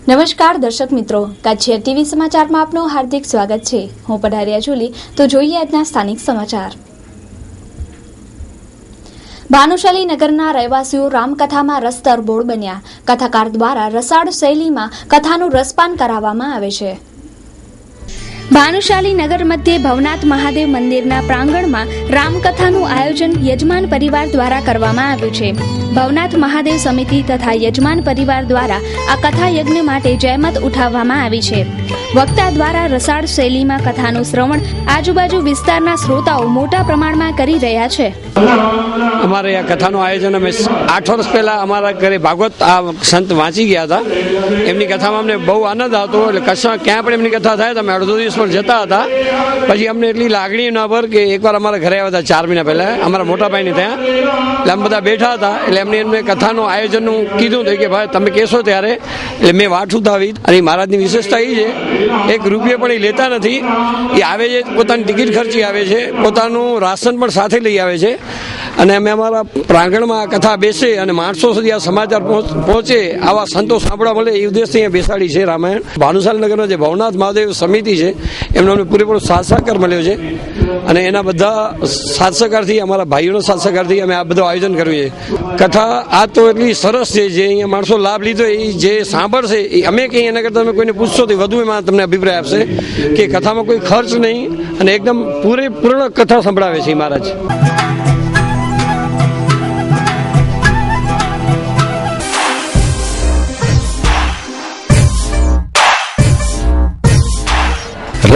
નમસ્કાર દર્શક મિત્રો, કાછિયા ટીવી સમાચારમાં આપનું હાર્દિક સ્વાગત છે. હું પઢારિયા જોલી. તો જોઈએ આજના સ્થાનિક સમાચાર. ભાનુશાલી નગરના રહેવાસીઓ રામકથામાં રસ તરબોળ બન્યા. કથાકાર દ્વારા રસાળ શૈલીમાં કથાનું રસપાન કરાવવામાં આવે છે. ભાનુશાલી નગર મધ્યે ભવનાથ મહાદેવ મંદિરના પ્રાંગણમાં રામકથાનું આયોજન યજમાન પરિવાર દ્વારા કરવામાં આવ્યું છે. ભવનાથ મહાદેવ સમિતિ તથા યજમાન પરિવાર દ્વારા આ કથા યજ્ઞ માટે જહેમત ઉઠાવવામાં આવી છે. વક્તા દ્વારા રસાળ શૈલીમાં કથાનું શ્રવણ આજુબાજુ વિસ્તારના શ્રોતાઓ મોટા પ્રમાણમાં કરી રહ્યા છે. અમારે આ કથાનું આયોજન અમે 8 વર્ષ પહેલા અમારા ઘરે ભાગવત આ સંત વાંચી ગયા હતા. એમની કથામાં અમને બહુ આનંદ આવતો. એટલે ક્યાં પણ એમની કથા થાય તો અમે અડધો દિવસ પણ જતા હતા. પછી અમને એટલી લાગણી ના પર કે એકવાર અમારા ઘરે આવ્યા હતા 4 મહિના પહેલા અમારા મોટા ભાઈને ત્યાં. એટલે અમે બધા બેઠા હતા. એટલે એમને કથાનું આયોજનનું કીધું હતું કે ભાઈ તમે કહેશો ત્યારે. એટલે મેં વાટ ઉઠાવી. અને મહારાજની વિશેષતા એ છે, 1 રૂપિયો પણ એ લેતા નથી. એ આવે છે પોતાની ટિકિટ ખર્ચી આવે છે, પોતાનું રાશન પણ સાથે લઈ આવે છે. અને અમે અમારા પ્રાંગણમાં કથા બેસે અને માણસો સુધી આ સમાચાર પહોંચે, આવા સંતો સાંભળવા મળે એ ઉદ્દેશથી અહીંયા બેસાડી છે રામાયણ. ભાનુશાલી નગરમાં જે ભવનાથ મહાદેવ સમિતિ છે એમનો અમને પૂરેપૂરો સાથ સહકાર મળ્યો છે. અને એના બધા સાથ સહકારથી, અમારા ભાઈઓનો સાથ સહકારથી અમે આ બધું આયોજન કર્યું છે. કથા આ તો એટલી સરસ છે, જે અહીંયા માણસો લાભ લીધો એ જે સાંભળશે એ અમે કંઈ એના કરતાં તમે કોઈને પૂછશો તો વધુ એમાં તમને અભિપ્રાય આપશે કે કથામાં કોઈ ખર્ચ નહીં અને એકદમ પૂરેપૂર્ણ કથા સંભળાવે છે મહારાજ.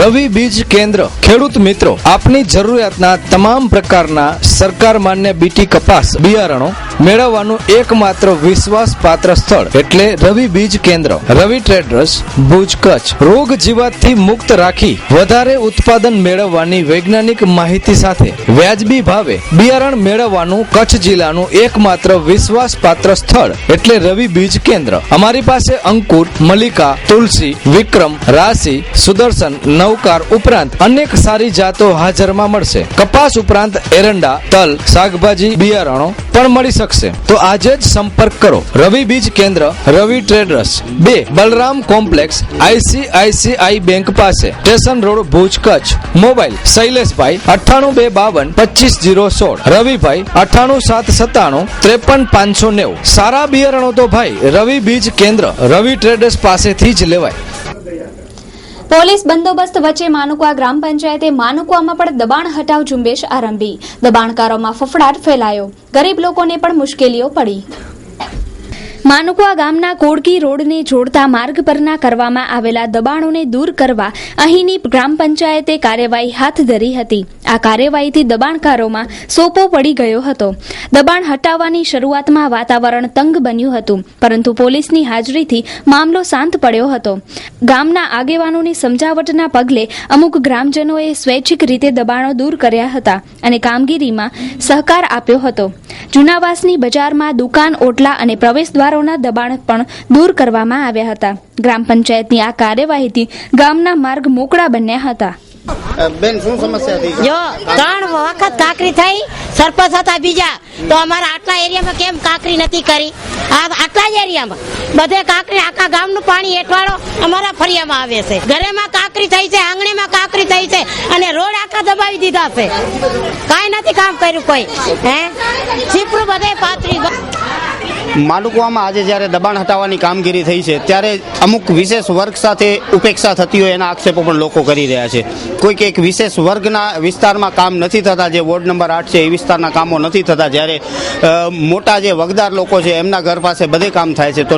રવિ બીજ કેન્દ્ર. ખેડૂત મિત્રો, આપની જરૂરિયાતના તમામ પ્રકારના સરકાર માન્ય બીટી કપાસ બિયારણો મેળવવાનું એકમાત્ર વિશ્વાસપાત્ર સ્થળ એટલે રવિ બીજ કેન્દ્ર. રવિ ટ્રેડર્સ, ભુજ, કચ્છ. રોગ જીવાતથી મુક્ત રાખી વધારે ઉત્પાદન મેળવવાની વૈજ્ઞાનિક માહિતી સાથે વ્યાજબી ભાવે બિયારણ મેળવવાનું કચ્છ જિલ્લાનું એકમાત્ર વિશ્વાસપાત્ર સ્થળ એટલે રવિ બીજ કેન્દ્ર. અમારી પાસે અંકુર, મલ્લિકા, તુલસી, વિક્રમ, રાશિ, સુદર્શન, નવકાર ઉપરાંત અનેક સારી જાતો હાજરમાં મળશે. કપાસ ઉપરાંત એરંડા, તલ, શાકભાજી બિયારણો પણ મળી શકશે. તો આજે જ સંપર્ક કરો. રવિ બીજ કેન્દ્ર, Ravi traders, 2 Balram complex, ICICI bank પાસે, station road, Bhuj, Kutch. Mobile Shaileshbhai 98 252 25016, Ravibhai 98 797 53 590. સારા બિયારણો તો ભાઈ રવિ બીજ કેન્દ્ર, રવિ ટ્રેડર્સ પાસેથી જ લેવાય. પોલીસ બંદોબસ્ત વચ્ચે માનુકવા ગ્રામ પંચાયતે માનુકવામાં પણ દબાણ હટાવ ઝુંબેશ આરંભી. દબાણકારોમાં ફફડાટ ફેલાયો. ગરીબ લોકોને પણ મુશ્કેલીઓ પડી. માનુકવા ગામના કોડકી રોડને જોડતા માર્ગ પરના કરવામાં આવેલા દબાણોને દૂર કરવા અહીંની ગ્રામ પંચાયતે કાર્યવાહી હાથ ધરી હતી. આ કાર્યવાહીથી દબાણકારોમાં સોપો પડી ગયો હતો. દબાણ હટાવવાની શરૂઆતમાં વાતાવરણ તંગ બન્યું હતું, પરંતુ પોલીસની હાજરીથી મામલો શાંત પડ્યો હતો. ગામના આગેવાનોની સમજાવટના પગલે અમુક ગ્રામજનોએ સ્વૈચ્છિક રીતે દબાણો દૂર કર્યા હતા અને કામગીરીમાં સહકાર આપ્યો હતો. જૂનાવાસની બજારમાં દુકાન, ઓટલા અને પ્રવેશ દ્વારોના દબાણ પણ દૂર કરવામાં આવ્યા હતા. ગ્રામ પંચાયતની આ કાર્યવાહીથી ગામના માર્ગ મોકળા બન્યા હતા. બેન, શું સમસ્યા હતી? જો 3 વખત કાકરી થઈ, સરપંચ હતા બીજા, તો અમારા આટલા એરિયામાં કેમ કાકરી નથી કરી? આટલા જ એરિયામાં બધે કાકરી, આખા ગામનું પાણી હેઠવાળો અમારા ફળિયામાં આવે છે. ઘરેમાં કાકરી થઈ છે, આંગણીમાં કાકરી થઈ છે અને રોડ આખા દબાવી દીધા છે. કાંઈ નથી કામ કર્યું કોઈ. છીપરું બધે પાથરી. માનુકવામાં આજે જ્યારે દબાણ હટાવવાની કામગીરી થઈ છે ત્યારે અમુક વિશેષ વર્ગ સાથે ઉપેક્ષા થતી હોય એના આક્ષેપો પણ લોકો કરી રહ્યા છે. કોઈક એક વિશેષ વર્ગના વિસ્તારમાં કામ નથી થતા, જે વોર્ડ નંબર 8 છે એ વિસ્તારના કામો નથી થતા, જ્યારે મોટા જે વગદાર લોકો છે એમના ઘર પાસે બધે કામ થાય છે. તો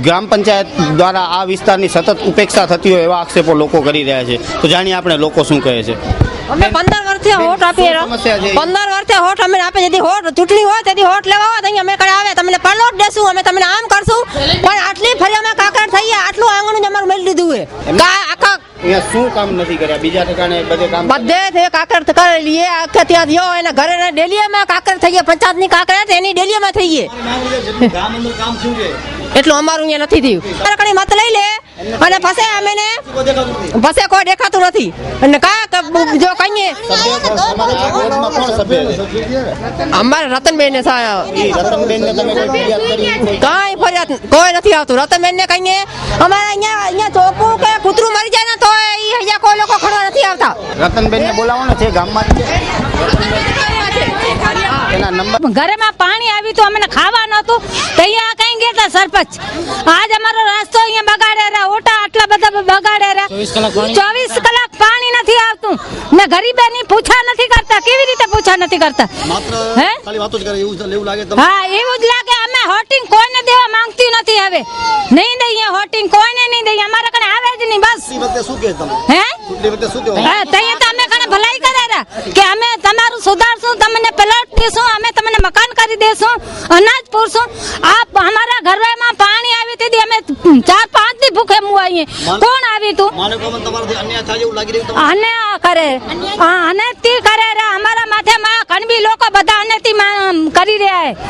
ગ્રામ પંચાયત દ્વારા આ વિસ્તારની સતત ઉપેક્ષા થતી હોય એવા આક્ષેપો લોકો કરી રહ્યા છે. તો જાણીએ આપણે લોકો શું કહે છે. અમે 15 વર્ષથી હોટ આપીએ. 15 વર્ષથી હોટ અમે આપે. જેથી હોટ ચૂંટણી હોય તેથી હોટ લેવા હોય તો અમે કરે આવે તમને પલોટ દેશું, અમે તમને આમ કરશું. પણ આટલી ફરિયામાં કાકર થઈએ, આટલું આંગણું અમારું મેળ લીધું હોય. આખા અહીંયા શું કામ નથી કર્યા? બીજા ઠેકાણે બધે કામ બધે કાકર કરી લઈએ. આખે ત્યાં થયો એને ઘરે ડેલીમાં કાકર થઈએ. પંચાયતની કાકર એની ડેલીમાં થઈએ. એટલું અમારું અહીંયા નથી થયું. કણી મત લઈ લે અને પછી અમે ને પછી કોઈ દેખાતું નથી અને જો કહીએ અમારે રતનબેન ને કાંઈ ફરિયાદ કોઈ નથી આવતું. રતનબેન ને કહીએ અમારે અહીંયા ચોખ્ખું કે કૂતરું મરી જાય ને તો અહીંયા કોઈ લોકો ખડવા નથી આવતા. રતનબેન ને બોલાવવાનો છે ગામમાં એના નંબર ઘરેમાં પાણી આવ્યું તો અમને ખાવા નતું તો અહીંયા કઈ ગયા હતા સરપંચ. આજ અમારો રસ્તો અહીંયા બગાડે રહ્યા, ઓટા આટલા બધા બગાડે રહ્યા. 24 કલાક પાણી નથી આવતું ને ગરીબોની પૂછા નથી કરતા. કેવી રીતે પૂછા નથી કરતા? હે હા એવું જ લાગે. અમે હોટિંગ કોઈને દેવા માંગતી નથી. હવે નહીં દઈએ હોટિંગ કોઈને નહીં દઈએ. અમારા કને આવે જ નહીં બસ. હે હા તઈએ તો અમે કને ભલાઈ કરેરા કે અમે તમારું સુધારશું, તમને પ્લોટ દેશું, અમે તમને મકાન કરી દેશું, અનાજ પૂરશું. આ અમારા ઘરમાં પાણી આવી તેથી અમે 4-5 દી ભૂખે મુવાઈએ. કોણ આવી તું અન્યાય કરે? અનૈતિ કરે રે અમારા માથે. કણબી લોકો બધા અનૈતિ કરી રહ્યા છે.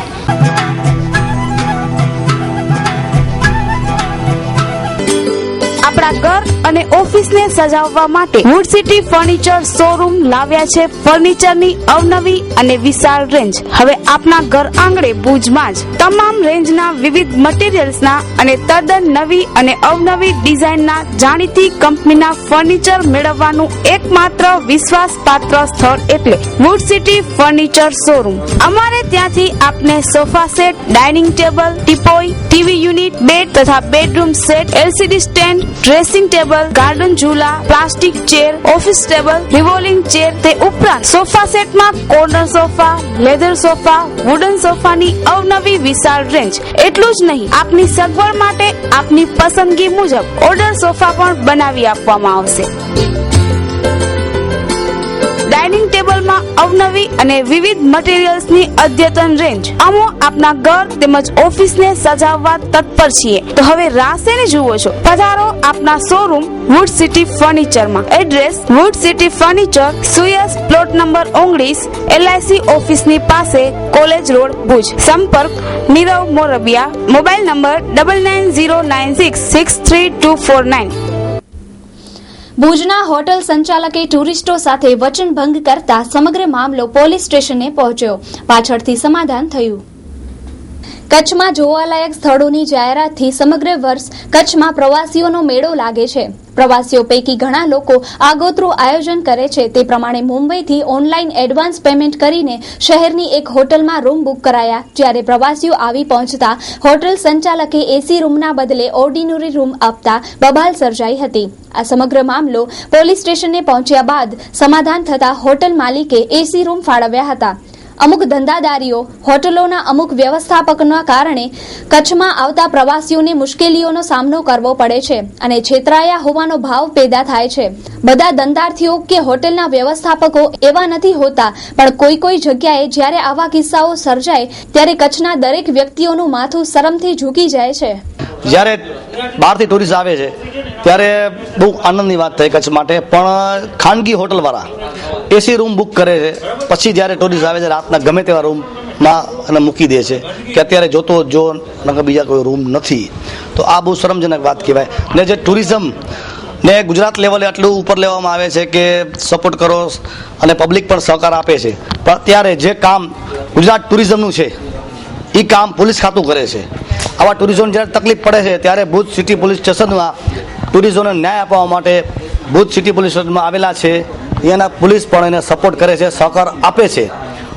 આપણા ઘર અને ઓફિસને સજાવવા માટે વુડ સિટી ફર્નિચર શોરૂમ લાવ્યા છે ફર્નિચરની અવનવી અને વિશાળ રેન્જ. હવે આપના ઘર આંગણે ભુજમાં જ તમામ રેન્જના વિવિધ મટીરીયલ્સના અને તદ્દન નવી અને અવનવી ડિઝાઇનના જાણીતી કંપનીના ફર્નિચર મેળવવાનું એકમાત્ર વિશ્વાસપાત્ર સ્થળ એટલે વુડ સિટી ફર્નિચર શોરૂમ. અમારે ત્યાંથી આપને sofa set, dining table, teapoy, TV unit, bed તથા bedroom set, LCD stand, dressing table, garden ઝૂલા, plastic chair, office table, revolving chair, તે ઉપરાંત સોફા સેટમાં corner sofa, leather sofa, wooden સોફાની અવનવી વિશાળ રેન્જ. એટલું જ નહીં, આપની સગવડ માટે આપની પસંદગી મુજબ ઓર્ડર સોફા પણ બનાવી આપવામાં આવશે. ડાઇનિંગ ટેબલમાં અવનવી અને વિવિધ મટીરીયલ્સની અદ્યતન રેન્જ. અમે આપના ઘર તેમજ ઓફિસને સજાવવા તત્પર છીએ. તો હવે રાહ શેની જુઓ છો? પધારો આપના શોરૂમ વુડ સિટી ફર્નિચરમાં. એડ્રેસ વુડ સિટી ફર્નિચર, સુયસ પ્લોટ નંબર 19, LIC ઓફિસની પાસે, કોલેજ રોડ, ભુજ. સંપર્ક નીરવ મોરબિયા. Mobile number 9909663249. ભુજના હોટલ સંચાલકે ટુરિસ્ટો સાથે વચનભંગ કરતા સમગ્ર મામલો પોલીસ સ્ટેશને પહોંચ્યો. પાછળથી સમાધાન થયું. કચ્છમાં જોવાલાયક સ્થળોની જાહેરાતથી સમગ્ર વર્ષ કચ્છમાં પ્રવાસીઓનો મેળો લાગે છે. પ્રવાસીઓ પૈકી ઘણા લોકો આગોતરું આયોજન કરે છે. તે પ્રમાણે મુંબઈથી ઓનલાઈન એડવાન્સ પેમેન્ટ કરીને શહેરની એક હોટલમાં રૂમ બુક કરાયા. જ્યારે પ્રવાસીઓ આવી પહોંચતા હોટલ સંચાલકે એસી રૂમના બદલે ઓર્ડિનરી રૂમ આપતા બબાલ સર્જાઈ હતી. આ સમગ્ર મામલો પોલીસ સ્ટેશને પહોંચ્યા બાદ સમાધાન થતા હોટલ માલિકે એસી રૂમ ફાળવ્યા હતા. અમુક ધંધાદારીઓ, હોટલોના અમુક વ્યવસ્થાપકના કારણે કચ્છમાં આવતા પ્રવાસીઓને મુશ્કેલીઓનો સામનો કરવો પડે છે અને છેતરાયા હોવાનો ભાવ પેદા થાય છે. બધા ધંધાર્થીઓ કે હોટલના વ્યવસ્થાપકો એવા નથી હોતા, પણ કોઈ જગ્યાએ જ્યારે આવા કિસ્સાઓ સર્જાય ત્યારે કચ્છના દરેક વ્યક્તિઓનું માથું શરમથી ઝૂકી જાય છે. જ્યારે બહારથી ટુરિસ્ટ આવે છે ત્યારે બહુ આનંદની વાત થાય કચ્છ માટે. પણ ખાનગી હોટલવાળા એસી રૂમ બુક કરે છે, પછી જ્યારે ટુરિસ્ટ આવે છે રાતના ગમે તેવા રૂમમાં અને મૂકી દે છે કે અત્યારે જોતો જો બીજા કોઈ રૂમ નથી. તો આ બહુ શરમજનક વાત કહેવાય. ને જે ટુરિઝમ ને ગુજરાત લેવલે આટલું ઉપર લેવામાં આવે છે કે સપોર્ટ કરો અને પબ્લિક પણ સહકાર આપે છે, પણ અત્યારે જે કામ ગુજરાત ટુરિઝમનું છે એ કામ પોલીસ ખાતું કરે છે. આવા ટુરિઝમ જ્યારે તકલીફ પડે છે ત્યારે ભુજ સિટી પોલીસ સ્ટેશનમાં ટુરિઝમને ન્યાય આપવા માટે ભુજ સિટી પોલીસ સ્ટેશનમાં આવેલા છે. અહીંયાના પોલીસ પણ એને સપોર્ટ કરે છે, સહકાર આપે છે.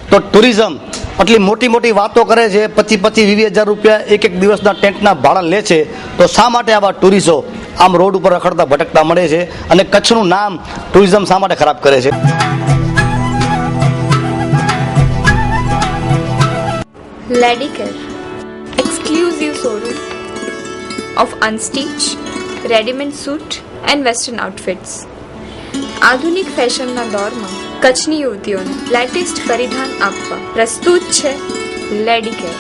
તો ટુરિઝમ આટલી મોટી વાતો કરે છે, 25,000-20,000 રૂપિયા એક દિવસના ટેન્ટના ભાડા લે છે. તો શા માટે આવા ટુરિસ્ટો આમ રોડ ઉપર રખડતા ભટકતા મળે છે અને કચ્છનું નામ ટુરિઝમ શા માટે ખરાબ કરે છે? Ladicare, exclusive showroom of unstitched, ready-made suit and western outfits. આધુનિક ફેશનના દોરમાં કચ્છની યુવતીઓને લેટેસ્ટ પરિધાન આપવા પ્રસ્તુત છે લેડીકેર.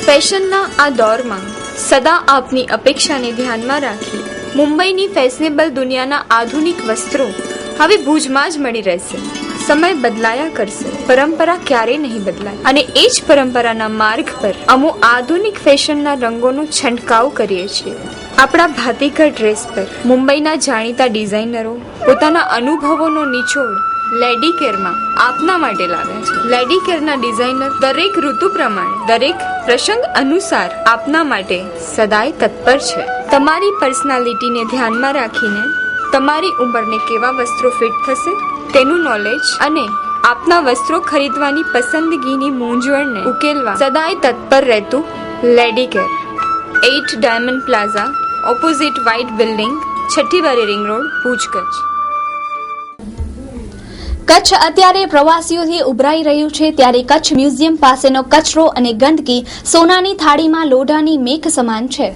ફેશનના આ દોરમાં સદા આપની અપેક્ષાને ધ્યાનમાં રાખી મુંબઈની ફેશનેબલ દુનિયાના આધુનિક વસ્ત્રો હવે ભુજમાં જ મળી રહેશે. સમય બદલાયા કરશે, પરંપરા ક્યારેય નહીં બદલાય. અને એ જ પરંપરાના માર્ગ પર અમો આધુનિક ફેશનના રંગોનો છંટકાવ કરીએ છીએ. આપણા ભાતીગળ ડ્રેસ પર મુંબઈના જાણીતા ડિઝાઇનરો પોતાના અનુભવોનો નિચોડ લેડી કેરમાં આપના માટે લાવ્યા છે. લેડી કેરના ડિઝાઇનર દરેક ઋતુ પ્રમાણે, દરેક પ્રસંગ અનુસાર આપના માટે સદાય તત્પર છે. તમારી પર્સનાલિટીને ધ્યાનમાં રાખીને તમારી ઉંમરને કેવા વસ્ત્રો ફિટ થશે તેનું નોલેજ અને આપના વસ્ત્રો ખરીદવાની પસંદગીની મૂંઝવણને ઉકેલવા સદાય તત્પર રહેતું lady care. 8 diamond plaza, opposite white building, છઠ્ઠી બારી રિંગ રોડ, ભુજ, કચ્છ. કચ્છ અત્યારે પ્રવાસીઓથી ઉભરાઈ રહ્યું છે, ત્યારે કચ્છ મ્યુઝિયમ પાસેનો કચરો અને ગંદકી સોનાની થાળીમાં લોઢાની મેઘ સમાન છે.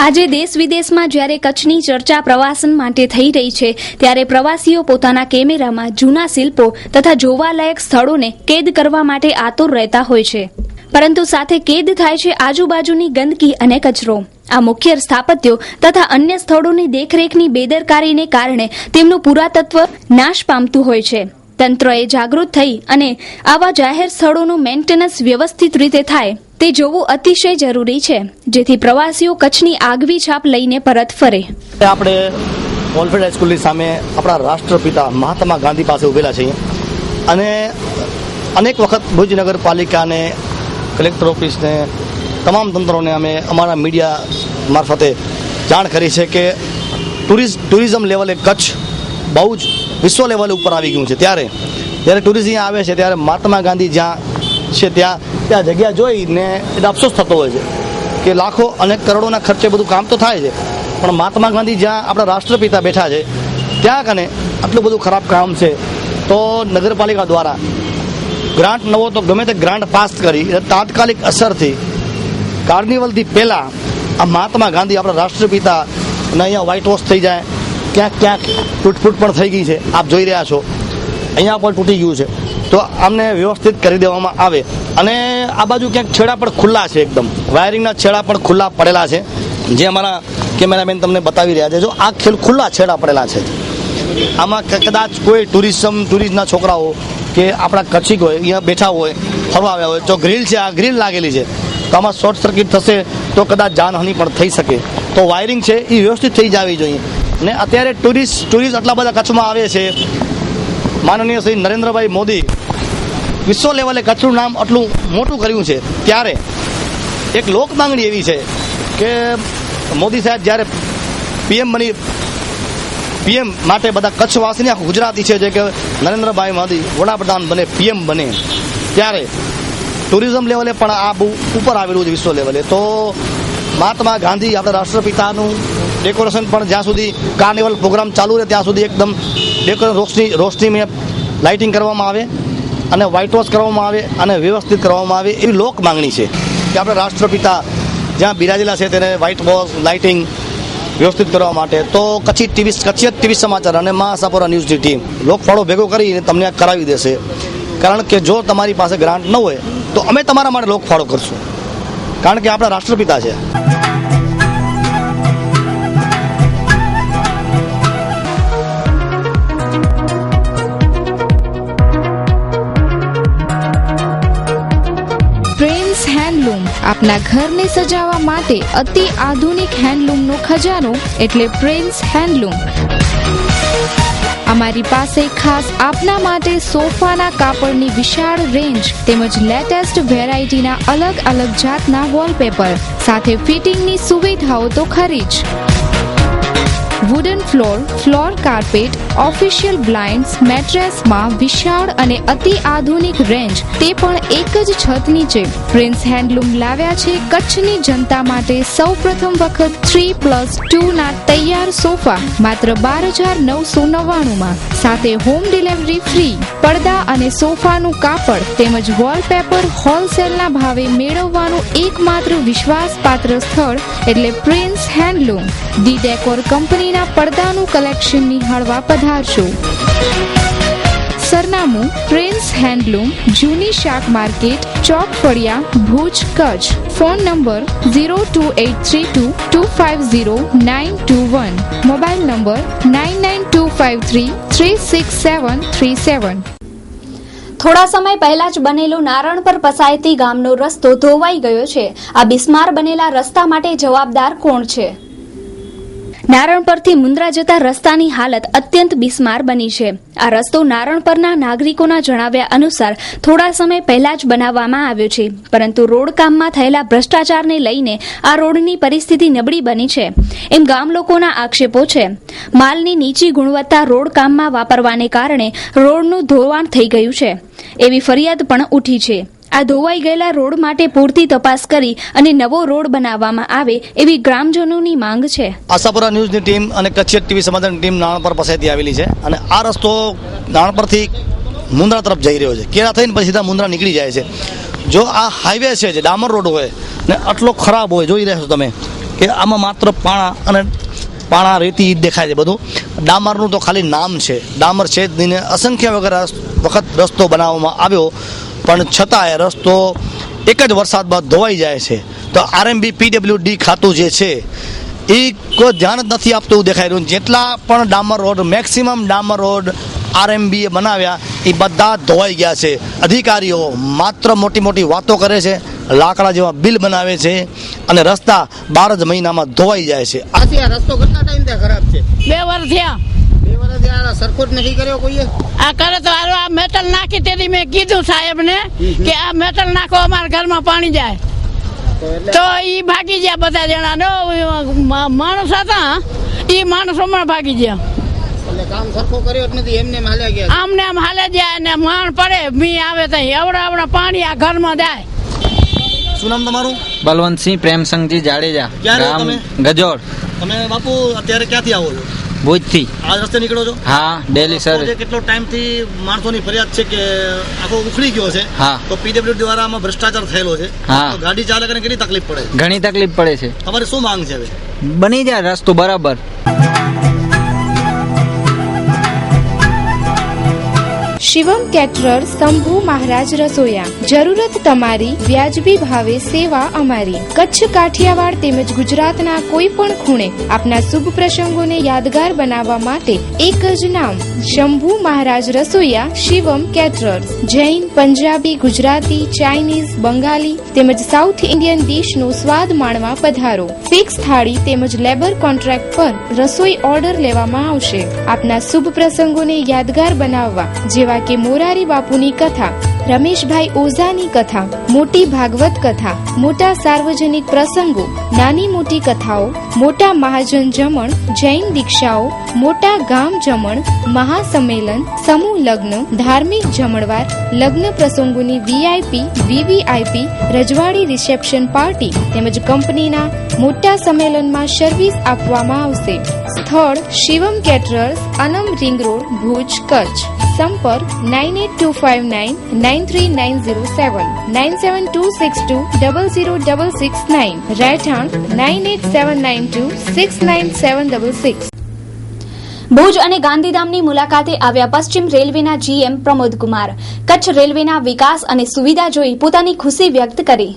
આજે દેશ વિદેશમાં જ્યારે કચ્છની ચર્ચા પ્રવાસન માટે થઈ રહી છે, ત્યારે પ્રવાસીઓ પોતાના કેમેરામાં જૂના શિલ્પો તથા જોવાલાયક સ્થળોને કેદ કરવા માટે આતુર રહેતા હોય છે, પરંતુ સાથે કેદ થાય છે આજુબાજુની ગંદકી અને કચરો. આ મુખ્ય સ્થાપત્યો તથા અન્ય સ્થળોની દેખરેખની બેદરકારીને કારણે તેમનું પુરાતત્વ નાશ પામતું હોય છે. તંત્રએ જાગૃત થઈ અને આવા જાહેર સ્થળોનું મેન્ટેનન્સ વ્યવસ્થિત રીતે થાય તે જોવું અતિશય જરૂરી છે, જેથી પ્રવાસીઓ કચ્છની આગવી છાપ લઈને પરત ફરે. આપણે ઓલફેડ હાઈસ્કૂલની સામે આપણા રાષ્ટ્રપિતા મહાત્મા ગાંધી પાસે ઉભેલા છીએ અને અનેક વખત ભુજ નગરપાલિકાને, કલેક્ટર ઓફિસને, તમામ તંત્રોને અમે અમારા મીડિયા મારફતે જાણ કરી છે કે ટુરિઝમ લેવલે કચ્છ બહુ જ વિશ્વ લેવલે ઉપર આવી ગયું છે. ત્યારે ટુરિસ્ટ અહીંયા આવે છે ત્યારે મહાત્મા ગાંધી જ્યાં છે ત્યાં જગ્યા જોઈને એટલે અફસોસ થતો હોય છે કે લાખો અને કરોડોના ખર્ચે બધું કામ તો થાય છે, પણ મહાત્મા ગાંધી જ્યાં આપણા રાષ્ટ્રપિતા બેઠા છે ત્યાં કને આટલું બધું ખરાબ કામ છે. તો નગરપાલિકા દ્વારા ગ્રાન્ટ નવો તો ગમે તે ગ્રાન્ટ પાસ કરી તાત્કાલિક અસરથી કાર્નિવલથી પહેલાં આ મહાત્મા ગાંધી આપણા રાષ્ટ્રપિતા અને અહીંયા વ્હાઇટ વોશ થઈ જાય. ક્યાંક તૂટફૂટ પણ થઈ ગઈ છે, આપ જોઈ રહ્યા છો, અહીંયા પણ તૂટી ગયું છે. તો આમને વ્યવસ્થિત કરી દેવામાં આવે. અને આ બાજુ ક્યાંક છેડા પણ ખુલ્લા છે, એકદમ વાયરિંગના છેડા પણ ખુલ્લા પડેલા છે, જે અમારા કેમેરામેન તમને બતાવી રહ્યા છે. જો આ ખુલ્લા છેડા પડેલા છે, આમાં કદાચ કોઈ ટુરિસ્ટના છોકરાઓ કે આપણા કચ્છી હોય અહીંયા બેઠા હોય, ફરવા આવ્યા હોય, તો ગ્રીલ છે, આ ગ્રીલ લાગેલી છે, તો આમાં શોર્ટ સર્કિટ થશે તો કદાચ જાનહાનિ પણ થઈ શકે. તો વાયરિંગ છે એ વ્યવસ્થિત થઈ જવી જોઈએ. ને અત્યારે ટુરિસ્ટ આટલા બધા કચ્છમાં આવે છે. માનનીય શ્રી નરેન્દ્રભાઈ મોદી વિશ્વ લેવલે કચ્છનું નામ આટલું મોટું કર્યું છે, ત્યારે એક લોક માંગણી એવી છે કે મોદી સાહેબ જ્યારે પીએમ માટે બધા કચ્છવાસીને આખું ગુજરાતી છે કે નરેન્દ્રભાઈ મોદી વડાપ્રધાન બને, પીએમ બને, ત્યારે ટુરિઝમ લેવલે પણ આ બહુ ઉપર આવેલું છે વિશ્વ લેવલે. તો મહાત્મા ગાંધી આપણા રાષ્ટ્રપિતાનું ડેકોરેશન પણ જ્યાં સુધી કાર્નિવલ પ્રોગ્રામ ચાલુ રહે ત્યાં સુધી એકદમ ડેકોરેશન રોશની લાઇટિંગ કરવામાં આવે અને વ્હાઇટ વોશ કરવામાં આવે અને વ્યવસ્થિત કરવામાં આવે એવી લોક માંગણી છે કે આપણે રાષ્ટ્રપિતા જ્યાં બિરાજેલા છે તેને વ્હાઇટ વોશ, લાઇટિંગ વ્યવસ્થિત કરવા માટે. તો કચ્છી ટીવી સમાચાર અને મહાસાપોરા ન્યૂઝની ટીમ લોકફાળો ભેગો કરીને તમને કરાવી દેશે. કારણ કે જો તમારી પાસે ગ્રાન્ટ ન હોય તો અમે તમારા માટે લોકફાળો કરશું, કારણ કે આપણા રાષ્ટ્રપિતા છે. પ્રિન્સ હેન્ડલૂમ આપના ઘરને સજાવવા માટે અતિ આધુનિક હેન્ડલૂમનો ખજાનો એટલે પ્રિન્સ હેન્ડલૂમ. અમારી પાસે ખાસ આપના માટે સોફાના કાપડની વિશાળ રેન્જ તેમજ લેટેસ્ટ વેરાયટીના અલગ અલગ જાતના વોલપેપર સાથે ફિટિંગની સુવિધાઓ તો ખરી જ. Wooden floor carpet, official blinds, મેટ્રેસમાં વિશાળ અને અતિ આધુનિક રેન્જ, તે પણ એક જ છત નીચે. પ્રિન્સ હેન્ડલૂમ લાવ્યા છે કચ્છની જનતા માટે સૌપ્રથમ વખત 3+2 ના તૈયાર સોફા માત્ર 12,999 સાથે હોમ ડિલિવરી ફ્રી. પડદા અને સોફાનું કાપડ તેમજ વોલપેપર હોલસેલના ભાવે મેળવવાનું એકમાત્ર વિશ્વાસપાત્ર સ્થળ એટલે પ્રિન્સ હેન્ડલૂમ. ધી ડેકોર કંપનીના પડદાનું કલેક્શન નિહાળવા પધારશો. સરનામું પ્રિન્સ હેન્ડલૂમ, જૂની શાક market, Chowk Faliya, Bhuj, Kutch. Phone number 02832250921. Mobile number 9925336737. થોડા સમય પહેલા જ બનેલો નારણ પર પસાયતી ગામનો રસ્તો ધોવાઈ ગયો છે. આ બિસ્માર બનેલા રસ્તા માટે જવાબદાર કોણ છે? નારણ પરથી મુન્દ્રા જતા રસ્તાની હાલત અત્યંત બિસ્માર બની છે. આ રસ્તો નારણ પરના નાગરિકોના જણાવ્યા અનુસાર થોડા સમય પહેલા જ બનાવવામાં આવ્યો છે, પરંતુ રોડ કામમાં થયેલા ભ્રષ્ટાચારને લઈને આ રોડની પરિસ્થિતિ નબળી બની છે, એમ ગામ લોકોના આક્ષેપો છે. માલની નીચી ગુણવત્તા રોડ કામમાં વાપરવાને કારણે રોડનું ધોવાણ થઈ ગયું છે, એવી ફરિયાદ પણ ઉઠી છે. આ ધોવાઈ ગયેલા રોડ માટે પૂરતી તપાસ કરી અને નવો રોડ બનાવવામાં આવે એવી ગ્રામજનોની માંગ છે. આશાપુરા ન્યૂઝની ટીમ અને કચ્છી ટીવી સમાચારની ટીમ નાણપર પાસેથી આવેલી છે અને આ રસ્તો નાણપરથી મુન્દ્રા તરફ જઈ રહ્યો છે. કેળા થઈને પછી સીધા મુન્દ્રા નીકળી જાય છે. જો આ હાઈવે છે જે ડામર રોડ હોય ને આટલો ખરાબ હોય, જોઈ રહ્યા છો તમે કે આમાં માત્ર પાણા રેતી દેખાય છે. બધું ડામરનું તો ખાલી નામ છે, ડામર છે જ નહીં. અસંખ્ય વખત રસ્તો બનાવવામાં આવ્યો પણ છતાં એ રસ્તો એક જ વરસાદ બાદ ધોવાઈ જાય છે. તો આરએમબી PWD ખાતું જે છે એ કોઈ ધ્યાન જ નથી આપતું એવું દેખાઈ રહ્યું. જેટલા પણ ડામર રોડ, મેક્સિમમ ડામર રોડ આરએમબીએ બનાવ્યા એ બધા ધોવાઈ ગયા છે. અધિકારીઓ માત્ર મોટી મોટી વાતો કરે છે, લાકડા જેવા બિલ બનાવે છે અને રસ્તા 12 જ મહિનામાં ધોવાઈ જાય છે. આ રસ્તો કેટલા ટાઈમથી ખરાબ છે? 2 વર્ષ થયા. સરખો જ નથી કર્યો કોઈએ? આ કરે તો આ મેટલ નાખી તેથી મેં કીધું સાહેબ ને કે આ મેટલ નાખો, અમારા ઘરમાં પાણી જાય. તો ઈ ભાગી ગયા બધા જણા. માણસ હતા ઈ માણસો પણ ભાગી ગયા. કામ સરખો કર્યો જ નથી, એમને હાલ્યા ગયા. આમને આમ હાલે જાય ને માણ પડે મી આવે તો એવડા પાણી આ ઘરમાં જાય. શું નામ તમારું? બલવંતસિંહ પ્રેમસંગજી જાડેજા, ગામ ગજોડ. તમે બાપુ અત્યારે ક્યાંથી આવો છો? ભુજથી. આ રસ્તે નીકળો છો? હા, ડેલી સર. કેટલો ટાઈમથી માણસોની ફરિયાદ છે કે આખો ઉખડી ગયો છે. હા. તો PWD દ્વારા આમાં ભ્રષ્ટાચાર થયેલો છે. હા. તો ગાડી ચાલકોને કેટલી તકલીફ પડે? ઘણી તકલીફ પડે છે. તમારી શું માંગ છે હવે? બની જાય રસ્તો બરાબર. શિવમ કેટરર્સ, શંભુ મહારાજ રસોયા. જરૂરત તમારી, વ્યાજબી ભાવે સેવા અમારી. કચ્છ, કાઠિયાવાડ તેમજ ગુજરાતના કોઈ પણ ખૂણે આપના શુભ પ્રસંગોને યાદગાર બનાવવા માટે એક જ નામ, શંભુ મહારાજ રસોયા, શિવમ કેટરર્સ. જૈન, પંજાબી, ગુજરાતી, ચાઇનીઝ, બંગાળી તેમજ સાઉથ ઇન્ડિયન ડીશનો સ્વાદ માણવા પધારો. ફિક્સ થાળી તેમજ લેબર કોન્ટ્રાક્ટ પર રસોઈ ઓર્ડર લેવામાં આવશે. આપના શુભ પ્રસંગોને યાદગાર બનાવવા જેવા કે મોરારી બાપુની કથા, રમેશભાઈ ઓઝાની કથા, મોટી ભાગવત કથા, મોટા સાર્વજનિક પ્રસંગો, નાની મોટી કથાઓ, મોટા મહાજન જમણ, જૈન દીક્ષાઓ, મોટા ગામ જમણ, મહાસંમેલન, સમૂહ લગ્ન, ધાર્મિક જમણવાર, લગ્ન પ્રસંગોની VIP, VVIP, રજવાડી રિસેપ્શન પાર્ટી તેમજ કંપનીના મોટા સંમેલનમાં સર્વિસ આપવામાં આવશે. સ્થળ શિવમ કેટરર્સ, અનમ રિંગ રોડ, ભુજ, કચ્છ. સંપર્ક 9825993907, 9726200669, રહેઠાણ 9879269766. ભુજ અને ગાંધીધામની મુલાકાતે આવ્યા પશ્ચિમ રેલવેના GM પ્રમોદ કુમાર. કચ્છ રેલવેના વિકાસ અને સુવિધા જોઈ પોતાની ખુશી વ્યક્ત કરી.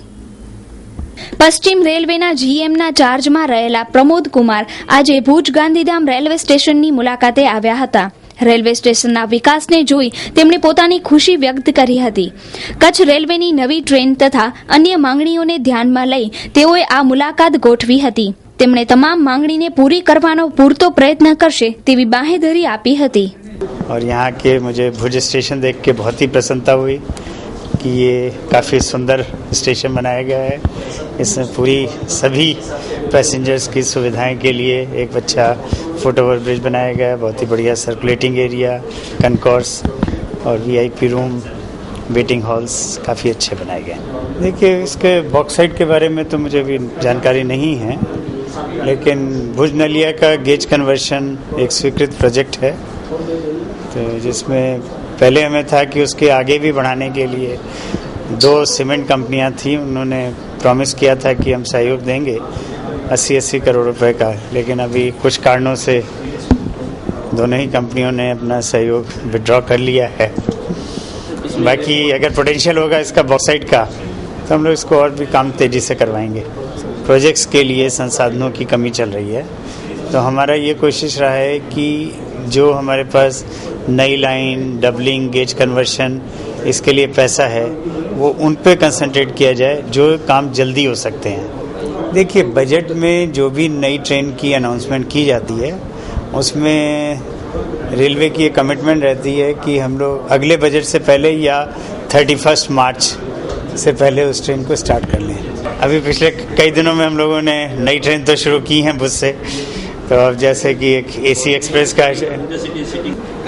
પશ્ચિમ રેલવેના GMના ચાર્જમાં રહેલા પ્રમોદ કુમાર આજે ભુજ ગાંધીધામ રેલવે સ્ટેશનની મુલાકાતે આવ્યા હતા. રેલવે સ્ટેશનના વિકાસને જોઈ તેમણે પોતાની ખુશી વ્યક્ત કરી હતી. કચ્છ રેલવેની નવી ટ્રેન તથા અન્ય માંગણીઓને ધ્યાનમાં લઈ તેઓએ આ મુલાકાત ગોઠવી હતી. તેમણે તમામ માંગણીને પૂરી કરવાનો પૂરતો પ્રયત્ન કરશે તેવી બાંહેધરી આપી હતી. और यहाँ के मुझे भुज स्टेशन देख के बहुत ही प्रसन्नता हुई कि ये काफ़ी सुंदर स्टेशन बनाया गया है. इसमें पूरी सभी पैसेंजर्स की सुविधाएं के लिए एक अच्छा फुट ओवर ब्रिज बनाया गया है. बहुत ही बढ़िया सर्कुलेटिंग एरिया, कनकोर्स और VIP रूम, वेटिंग हॉल्स काफ़ी अच्छे बनाए गए हैं. देखिए, इसके बॉक्साइट के बारे में तो मुझे अभी जानकारी नहीं है, लेकिन भुज नलिया का गेज कन्वर्शन एक स्वीकृत प्रोजेक्ट है. तो जिसमें पहले हमें था कि उसके आगे भी बढ़ाने के लिए 2 सीमेंट कंपनियां थी, उन्होंने प्रॉमिस किया था कि हम सहयोग देंगे 80-80 करोड़ रुपए का, लेकिन अभी कुछ कारणों से दोनों ही कंपनियों ने अपना सहयोग विड्रॉ कर लिया है. बाकी अगर पोटेंशियल होगा इसका बॉक्साइट का तो हम लोग इसको और भी काम तेज़ी से करवाएंगे. प्रोजेक्ट्स के लिए संसाधनों की कमी चल रही है, तो हमारा ये कोशिश रहा है कि जो हमारे पास नई लाइन, डबलिंग, गेज कन्वर्शन इसके लिए पैसा है, वो उन पे कंसंट्रेट किया जाए जो काम जल्दी हो सकते हैं। देखिए, बजट में जो भी नई ट्रेन की अनाउंसमेंट की जाती है उसमें रेलवे की ये कमिटमेंट रहती है कि हम लोग अगले बजट से पहले या 31 मार्च से पहले उस ट्रेन को स्टार्ट कर लें। अभी पिछले कई दिनों में हम लोगों ने नई ट्रेन तो शुरू की हैं भुज से, तो अब जैसे कि एक AC एक्सप्रेस का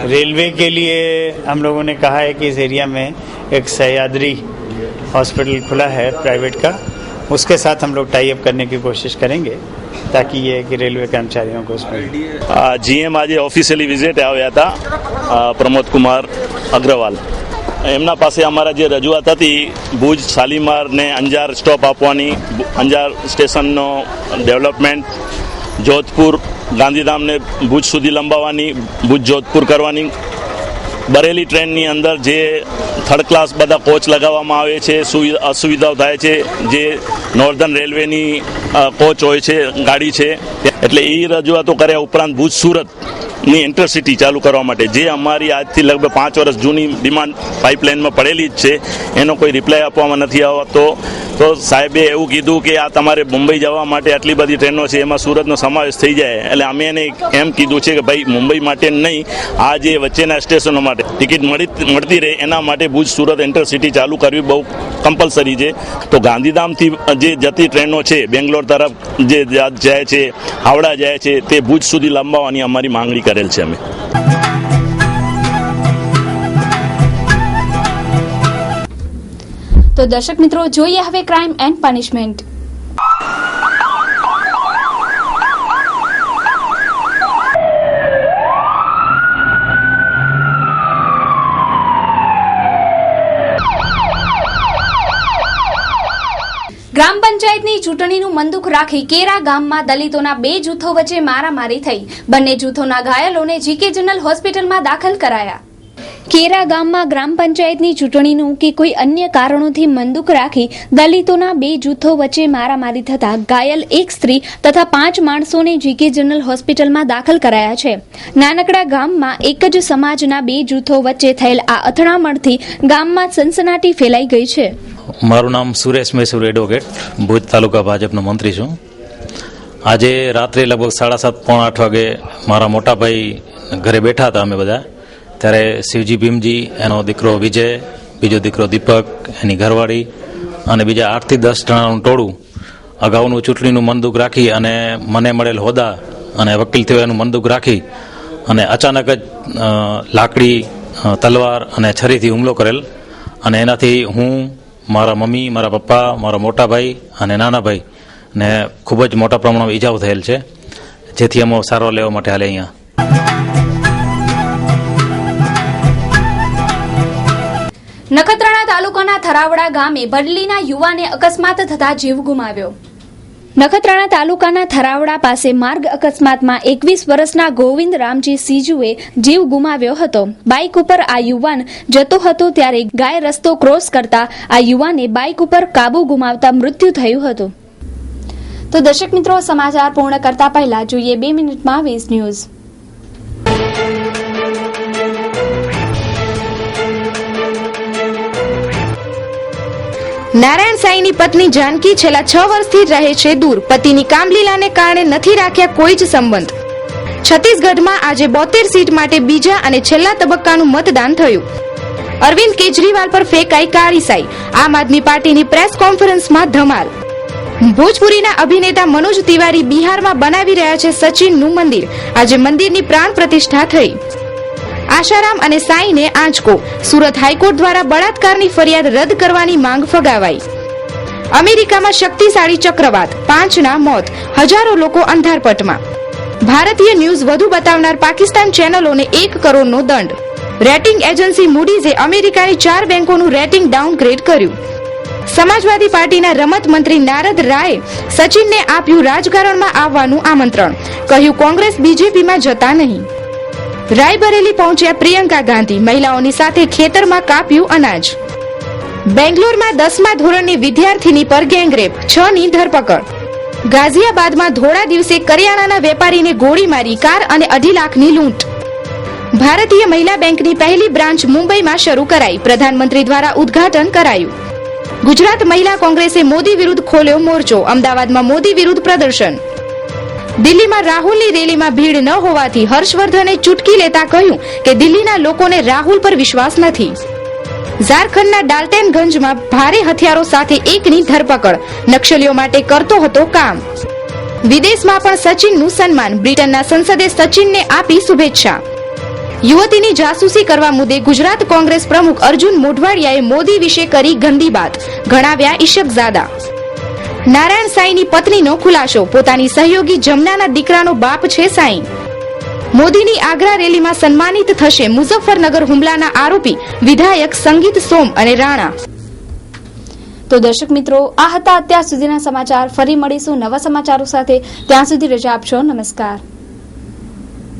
रेलवे के लिए हम लोगों ने कहा है कि इस एरिया में एक सह्याद्री हॉस्पिटल खुला है प्राइवेट का, उसके साथ हम लोग टाई अप करने की कोशिश करेंगे ताकि ये कि रेलवे कर्मचारियों को उसमें GM આજે ઓફિશિયલી વિઝિટ આવ્યા હતા પ્રમોદ કુમાર અગ્રવાલ, એમના પાસે અમારા જે રજૂઆત હતી ભુજ શાલીમાર ને અંજાર સ્ટોપ આપવાની, અંજાર સ્ટેશનનો ડેવલપમેન્ટ, જોધપુર ગાંધીધામને ભુજ સુધી લંબાવવાની, ભુજ જોધપુર કરવાની, બરેલી ટ્રેનની અંદર જે થર્ડ ક્લાસ બધા કોચ લગાવવામાં આવે છે, અસુવિધાઓ થાય છે, જે નોર્ધન રેલવેની કોચ હોય છે, ગાડી છે, એટલે એ રજૂઆતો કર્યા ઉપરાંત ભુજ સુરતની ઇન્ટરસિટી ચાલુ કરવા માટે જે અમારી આજથી લગભગ 5 વર્ષ જૂની ડિમાન્ડ પાઇપલાઇનમાં પડેલી જ છે, એનો કોઈ રિપ્લાય આપવામાં નથી આવતો। તો સાહેબે એવું કીધું કે આ તમારે મુંબઈ જવા માટે આટલી બધી ટ્રેનો છે, એમાં સુરતનો સમાવેશ થઈ જાય, એટલે અમે એને એમ કીધું છે કે ભાઈ મુંબઈ માટે નહીં, આ જે વચ્ચેના સ્ટેશનો માટે ટિકિટ મળતી રહે એના માટે ભુજ સુરત ઇન્ટરસિટી ચાલુ કરવી બહુ કમ્પલસરી છે। તો ગાંધીધામથી જે જતી ટ્રેનો છે બેંગ્લોર તરફ જે જાય છે, હાવડા જાય છે, તે ભુજ સુધી લંબાવવાની અમારી માંગણી કરેલ છે અમે। તો દર્શક મિત્રો, જોઈએ હવે ક્રાઇમ એન્ડ પનિશમેન્ટ। ગ્રામ પંચાયતની ચૂંટણીનું મંદુક રાખી કેરા ગામમાં દલિતોના 2 જૂથો વચ્ચે મારામારી થઈ। બંને જૂથોના ઘાયલોને GK જનરલ હોસ્પિટલમાં દાખલ કરાયા। કેરા ગામમાં ગ્રામ પંચાયતની ચૂંટણીનું કે કોઈ અન્ય કારણોથી મંદુક રાખી દલિતોના 2 જૂથો વચ્ચે મારામારી થતા ઘાયલ એક સ્ત્રી તથા 5 માણસોને GK જનરલ હોસ્પિટલમાં દાખલ કરાયા છે। નાનકડા ગામમાં એક જ સમાજના 2 જૂથો વચ્ચે થયેલ આ અથડામણથી ગામમાં સનસનાટી ફેલાઈ ગઈ છે। મારું નામ સુરેશ મૈસુર એડવોકેટ, ભુજ તાલુકા ભાજપનો મંત્રી છું। આજે રાત્રે લગભગ 7:30 પોણા 8 વાગે મારા મોટા ભાઈ ઘરે બેઠા હતા અમે બધા, ત્યારે શિવજી ભીમજી, એનો દીકરો વિજય, બીજો દીકરો દીપક, એની ઘરવાળી અને બીજા 8 થી 10 જણાનું ટોળું અગાઉનું ચૂંટણીનું મંદુક રાખી અને મને મળેલ હોદ્દા અને વકીલ થયો એનું મંદુક રાખી અને અચાનક જ લાકડી, તલવાર અને છરીથી હુમલો કરેલ અને એનાથી હું, મારા મમ્મી, મારા પપ્પા, મારા મોટા ભાઈ અને નાના ભાઈ ને ખૂબ જ મોટા પ્રમાણમાં ઈજાઓ થયેલ છે, જેથી અમે સારવાર લેવા માટે હાલે અહીંયા। નખત્રાણા તાલુકાના થરાવડા ગામે ભડલીના યુવાને અકસ્માત થતા જીવ ગુમાવ્યો। નખત્રાણા તાલુકાના થરાવડા પાસે માર્ગ અકસ્માતમાં 21 વર્ષના ગોવિંદ રામજી સીજુએ જીવ ગુમાવ્યો હતો। બાઇક ઉપર આ યુવાન જતો હતો ત્યારે ગાય રસ્તો ક્રોસ કરતા આ યુવાને બાઇક ઉપર કાબુ ગુમાવતા મૃત્યુ થયું હતું। તો દર્શક મિત્રો, સમાચાર પૂર્ણ કરતા પહેલા જોઈએ 2 મિનિટમાં 20 ન્યૂઝ। નારાયણ સાંઈની પત્ની જાનકી છેલ્લા 6 વર્ષથી રહે છે દૂર। પતિની કામલીલાને કારણે નથી રાખ્યા કોઈ જ સંબંધ। છત્તીસગઢમાં આજે 72 સીટ માટે બીજા અને છેલ્લા તબક્કાનું મતદાન થયું। અરવિંદ કેજરીવાલ પર ફેંકાઈ કાળી સાઈ। આમ આદમી પાર્ટીની પ્રેસ કોન્ફરન્સમાં ધમાલ। ભોજપુરીના અભિનેતા મનોજ તિવારી બિહારમાં બનાવી રહ્યા છે સચિનનું મંદિર। આજે મંદિરની પ્રાણ પ્રતિષ્ઠા થઈ। આશારામ અને સાઈને આંચકો। સુરત હાઈકોર્ટ દ્વારા બળાત્કારની ફરિયાદ રદ કરવાની માંગ ફગાવાઈ। અમેરિકામાં શક્તિશાળી ચક્રવાત, 5ના મોત, હજારો લોકો અંધારપટમાં। ભારતીય ન્યૂઝ વધુ બતાવનાર પાકિસ્તાન ચેનલોને 1 કરોડનો દંડ। રેટિંગ એજન્સી મૂડીઝે અમેરિકાની 4 બેંકોનું રેટિંગ ડાઉનગ્રેડ કર્યું। સમાજવાદી પાર્ટીના રમત મંત્રી નારદ રાયે સચિનને આપ્યું રાજકારણમાં આવવાનું આમંત્રણ। કહ્યું કોંગ્રેસ બીજેપીમાં જતા નહીં। રાયબરેલી પહોંચ્યા પ્રિયંકા ગાંધી। મહિલાઓની સાથે ખેતરમાં કાપ્યું અનાજ। બેંગ્લોરમાં 10મા ધોરણની વિદ્યાર્થીની પર ગેંગરેપ, 6ની ધરપકડ। ગાઝિયાબાદમાં ધોળા દિવસે કરિયાણાના વેપારીને ગોળી મારી કાર અને 2.5 લાખની લૂંટ। ભારતીય મહિલા બેંકની પહેલી બ્રાન્ચ મુંબઈમાં શરૂ કરાઈ. પ્રધાનમંત્રી દ્વારા ઉદ્ઘાટન કરાયું. ગુજરાત મહિલા કોંગ્રેસે મોદી વિરુદ્ધ ખોલ્યો મોરચો. અમદાવાદમાં મોદી વિરુદ્ધ પ્રદર્શન. દિલ્હીમાં રાહુલની રેલીમાં ભીડ ન હોવાથી હર્ષવર્ધને ચૂટકી લેતા કહ્યું કે દિલ્હીના લોકોને રાહુલ પર વિશ્વાસ નથી. ઝારખંડના ડાલ્ટેનગંજમાં ભારે હથિયારો સાથે એકની ધરપકડ. નક્સલીઓ માટે કરતો હતો કામ. વિદેશમાં પણ સચિનનું સન્માન. બ્રિટનના સંસદે સચિનને આપી શુભેચ્છા. યુવતીની જાસૂસી કરવા મુદ્દે ગુજરાત કોંગ્રેસ પ્રમુખ અર્જુન મોઢવાડિયાએ મોદી વિશે કરી ગંદી વાત. ગણાવ્યા ઇશકઝાદા. નારાયણ સાંઈની પત્નીનો ખુલાસો. પોતાની સહયોગી જમનાના દીકરાનો બાપ છે સાંઈ. મોદીની આગ્રા રેલીમાં સન્માનિત થશે મુઝફ્ફરનગર હુમલાના આરોપી વિધાયક સંગીત સોમ અને રાણા. તો દર્શક મિત્રો, આ હતા અત્યાર સુધીના સમાચાર. ફરી મળીશું નવા સમાચારો સાથે. ત્યાં સુધી રજા આપશો. નમસ્કાર.